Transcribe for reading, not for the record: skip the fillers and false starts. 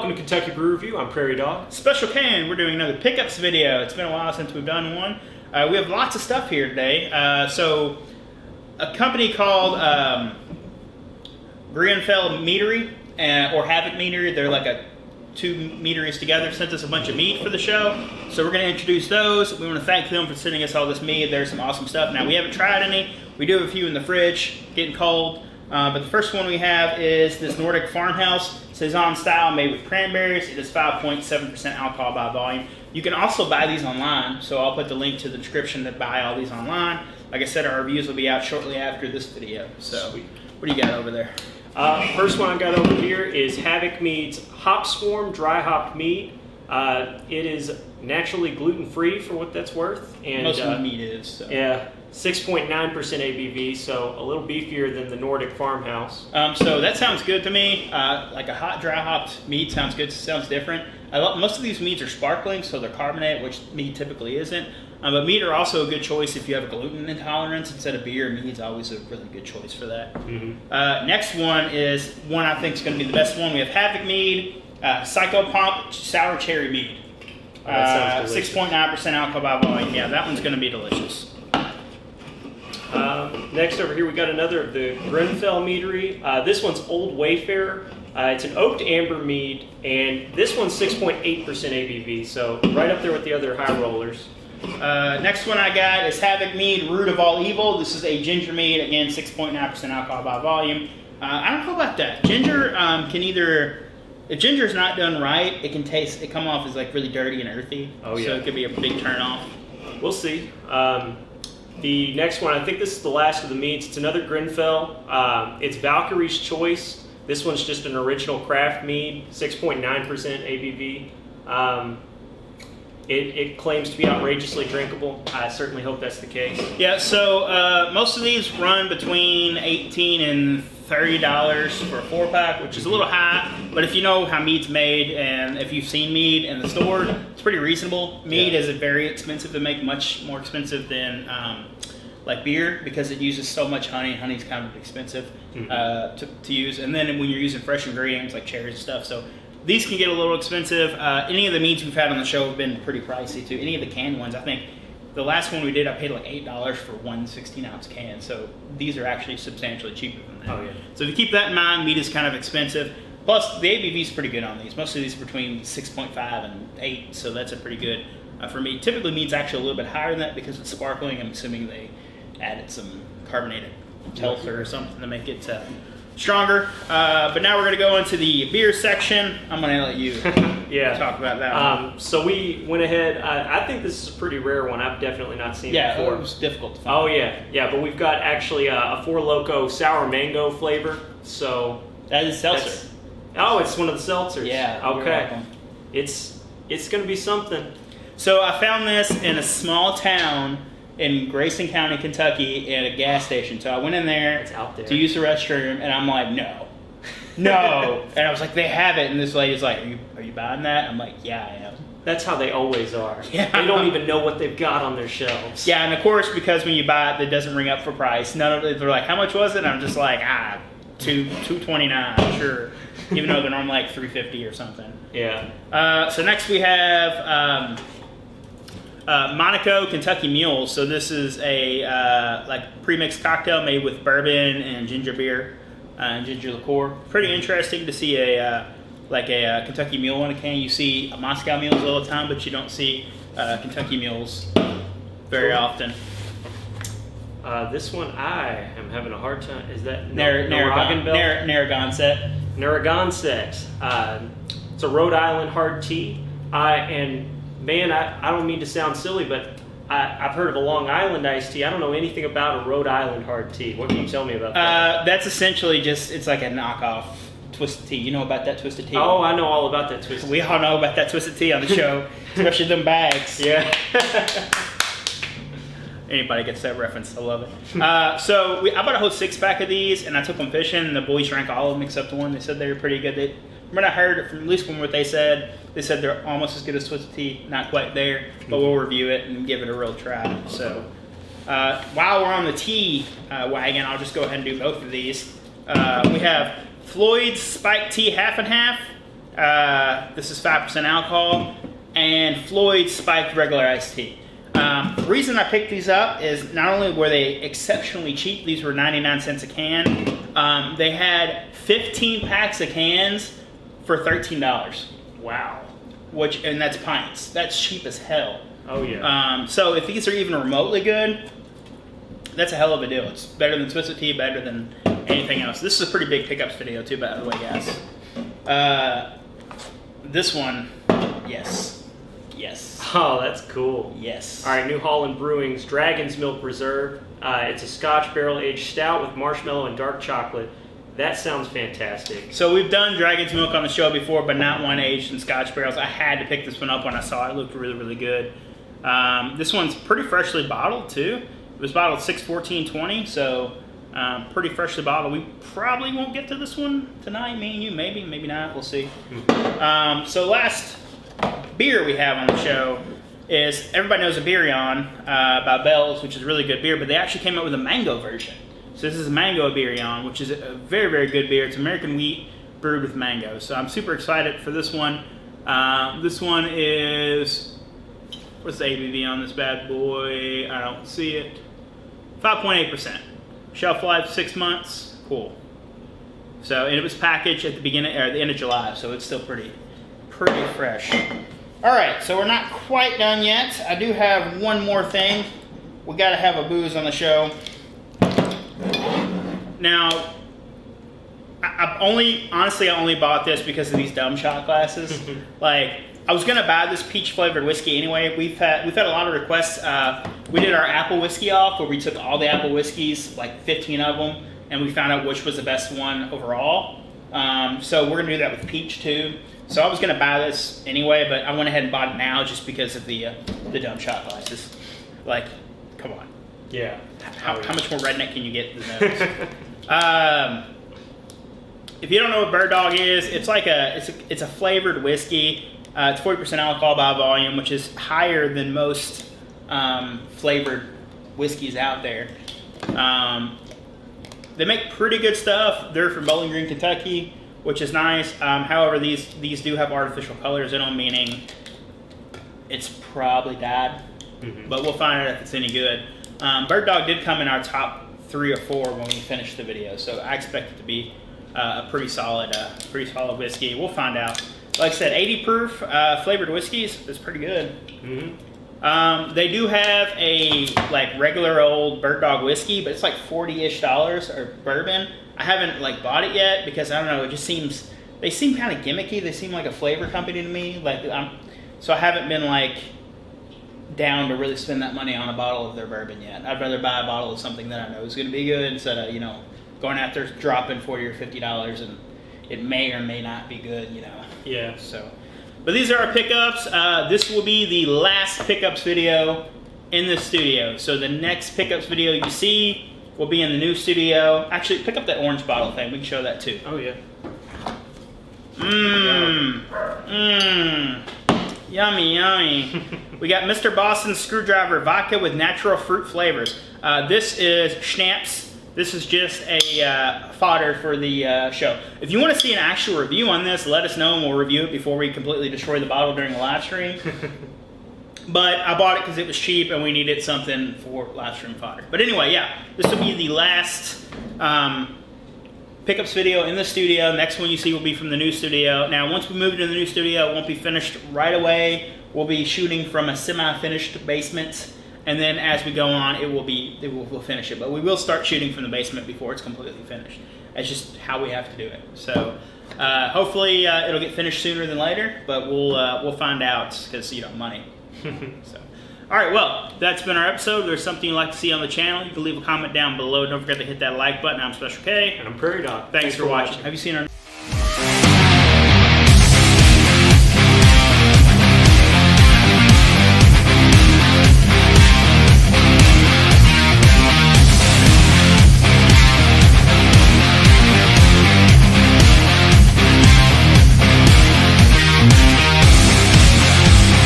welcome to Kentucky Brew Review. I'm Prairie Dog. Special Ken, we're doing another pickups video. It's been a while since we've done one. We have lots of stuff here today. So, a company called Greenfell Meadery, or Havoc Meadery, they're like two meaderies together, sent us a bunch of mead for the show. So we're going to introduce those. We want to thank them for sending us all this mead. There's some awesome stuff. Now, we haven't tried any. We do have a few in the fridge, getting cold. But the first one we have is this Nordic Farmhouse Saison style made with cranberries. It is 5.7% alcohol by volume. You can also buy these online, so I'll put the link to the description to buy all these online. Like I said, our reviews will be out shortly after this video. So, Sweet. What do you got over there? First one I got over here is Havoc Mead's Hop Swarm Dry Hopped Mead. It is naturally gluten-free for what that's worth. And, most of the mead is. So. Yeah. 6.9% ABV, so a little beefier than the Nordic Farmhouse. So that sounds good to me. Like a hot, dry hopped mead sounds good. Sounds different. Most of these meads are sparkling, so they're carbonated, which mead typically isn't. But mead are also a good choice if you have a gluten intolerance. Instead of beer, mead's always a really good choice for that. Mm-hmm. Next one is one I think is going to be the best one. We have Havoc Mead, Psycho Pump Sour Cherry Mead. 6.9% alcohol by volume. Yeah, that one's going to be delicious. Next over here we got another of the Greenfell Meadery. This one's Old Wayfarer. It's an oaked amber mead, and this one's 6.8% ABV, so right up there with the other high rollers. Next one I got is Havoc Mead Root of All Evil. This is a ginger mead, again 6.9% alcohol by volume. I don't know about that. Ginger can either, if ginger's not done right, it can come off as like really dirty and earthy. Oh yeah. So it could be a big turn off. We'll see. The next one, I think this is the last of the meads. It's another Greenfell. It's Valkyrie's Choice. This one's just an original craft mead, 6.9% ABV. It claims to be outrageously drinkable. I certainly hope that's the case. Yeah, so most of these run between $18 and $30 for a 4-pack, which is a little high, but if you know how mead's made and if you've seen mead in the store, it's pretty reasonable. Mead is very expensive to make, much more expensive than like beer, because it uses so much honey. Honey's kind of expensive to use, and then when you're using fresh ingredients like cherries and stuff, so these can get a little expensive. Any of the meads we've had on the show have been pretty pricey too. Any of the canned ones, I think the last one we did, I paid like $8 for one 16-ounce can. So these are actually substantially cheaper than that. Oh yeah. So if you keep that in mind, mead is kind of expensive. Plus the ABV is pretty good on these. Most of these are between 6.5 and 8, so that's a pretty good for mead. Typically mead's actually a little bit higher than that because it's sparkling. I'm assuming they added some carbonated Seltzer or something to make it stronger. But now we're going to go into the beer section. I'm going to let you talk about that one. So we went ahead. I think this is a pretty rare one. I've definitely not seen it before. Yeah, it was difficult to find. Oh, yeah. Yeah, but we've got actually a 4 Loko sour mango flavor. So that is Seltzer. Oh, it's one of the Seltzers. Yeah. Okay. It's going to be something. So I found this in a small town in Grayson County, Kentucky, at a gas station. So I went in there, to use the restroom, and I'm like, no. And I was like, they have it. And this lady's like, are you buying that? I'm like, yeah, I am. That's how they always are. Yeah. They don't even know what they've got on their shelves. Yeah, and of course, because when you buy it, it doesn't ring up for price. None of it, they're like, how much was it? And I'm just like, $2.29, sure. Even though they're normally like $3.50 or something. Yeah. So next we have Monaco Kentucky Mule. So this is a like pre-mixed cocktail made with bourbon and ginger beer and ginger liqueur. Pretty interesting to see a Kentucky Mule in a can. You see Moscow Mules all the time, but you don't see Kentucky Mules very often. This one I am having a hard time. Is that Narragansett? Narragansett. It's a Rhode Island hard tea. And man, I don't mean to sound silly, but I've heard of a Long Island iced tea. I don't know anything about a Rhode Island hard tea. What can you tell me about that? That's essentially it's like a knockoff twisted tea. You know about that twisted tea? Oh, I know all about that twisted tea. We all know about that twisted tea on the show, especially them bags. Yeah. Anybody gets that reference, I love it. So I bought a whole 6-pack of these, and I took them fishing, and the boys drank all of them except the one. They said they were pretty good. When I heard it, at least from what they said they're almost as good as twisted tea. Not quite there, but we'll review it and give it a real try. So while we're on the tea wagon, I'll just go ahead and do both of these. We have Floyd's Spiked Tea Half and Half. This is 5% alcohol. And Floyd's Spiked Regular Iced Tea. The reason I picked these up is not only were they exceptionally cheap, these were 99 cents a can. They had 15 packs of cans for $13. Wow. And that's pints. That's cheap as hell. Oh yeah. So if these are even remotely good, that's a hell of a deal. It's better than Twisted Tea, better than anything else. This is a pretty big pickups video too, by the way, guys. This one, yes. Yes. Oh, that's cool. Yes. All right, New Holland Brewing's Dragon's Milk Reserve. It's a Scotch barrel-aged stout with marshmallow and dark chocolate. That sounds fantastic. So we've done Dragon's Milk on the show before, but not one aged in Scotch barrels. I had to pick this one up when I saw it. It looked really, really good. This one's pretty freshly bottled, too. It was bottled 6/14/20, so pretty freshly bottled. We probably won't get to this one tonight. Me and you, maybe, maybe not. We'll see. So last beer we have on the show is, everybody knows Iberion by Bell's, which is a really good beer, but they actually came out with a mango version. So this is a mango Iberion, which is a very, very good beer. It's American wheat brewed with mango. So I'm super excited for this one. This one is, what's the ABV on this bad boy? I don't see it. 5.8%. Shelf life 6 months. Cool. So, and it was packaged at the beginning or the end of July, so it's still pretty fresh. All right, so we're not quite done yet. I do have one more thing. We got to have a booze on the show. Now, I only bought this because of these dumb shot glasses. Like, I was gonna buy this peach flavored whiskey anyway. We've had a lot of requests. We did our apple whiskey off, where we took all the apple whiskeys, like 15 of them, and we found out which was the best one overall. So we're gonna do that with peach too. So I was gonna buy this anyway, but I went ahead and bought it now just because of the dumb shot glasses. Like, come on. Yeah. How much more redneck can you get than those? If you don't know what Bird Dog is, it's like it's a flavored whiskey. It's 40% alcohol by volume, which is higher than most flavored whiskeys out there. They make pretty good stuff. They're from Bowling Green, Kentucky, which is nice. However, these do have artificial colors in them, meaning it's probably dyed. But we'll find out if it's any good. Bird Dog did come in our top 3 or 4 when we finished the video, so I expect it to be a pretty solid whiskey. We'll find out. Like I said, 80 proof flavored whiskeys is pretty good. They do have a like regular old Bird Dog whiskey, but it's like $40-ish or bourbon. I haven't like bought it yet because I don't know. It just seems they seem kind of gimmicky. They seem like a flavor company to me. So I haven't been like down to really spend that money on a bottle of their bourbon yet. I'd rather buy a bottle of something that I know is going to be good instead of going out there dropping $40 or $50 and it may or may not be good. Yeah. So, but these are our pickups. This will be the last pickups video in the studio. So the next pickups video you see will be in the new studio. Actually, pick up that orange bottle thing. We can show that too. Oh yeah. Yummy, yummy. We got Mr. Boston's Screwdriver Vodka with natural fruit flavors. This is schnapps. This is just a fodder for the show. If you want to see an actual review on this, let us know and we'll review it before we completely destroy the bottle during the live stream. But I bought it because it was cheap and we needed something for live stream fodder. But anyway, yeah, this will be the last pickups video in the studio. Next one you see will be from the new studio. Now, once we move into the new studio, it won't be finished right away. We'll be shooting from a semi-finished basement. And then as we go on, we'll finish it. But we will start shooting from the basement before it's completely finished. That's just how we have to do it. So hopefully it'll get finished sooner than later, but we'll find out because money. So, all right, well, that's been our episode. If there's something you'd like to see on the channel, you can leave a comment down below. Don't forget to hit that like button. I'm Special K. And I'm Prairie Dog. Thanks for watching. Have you seen our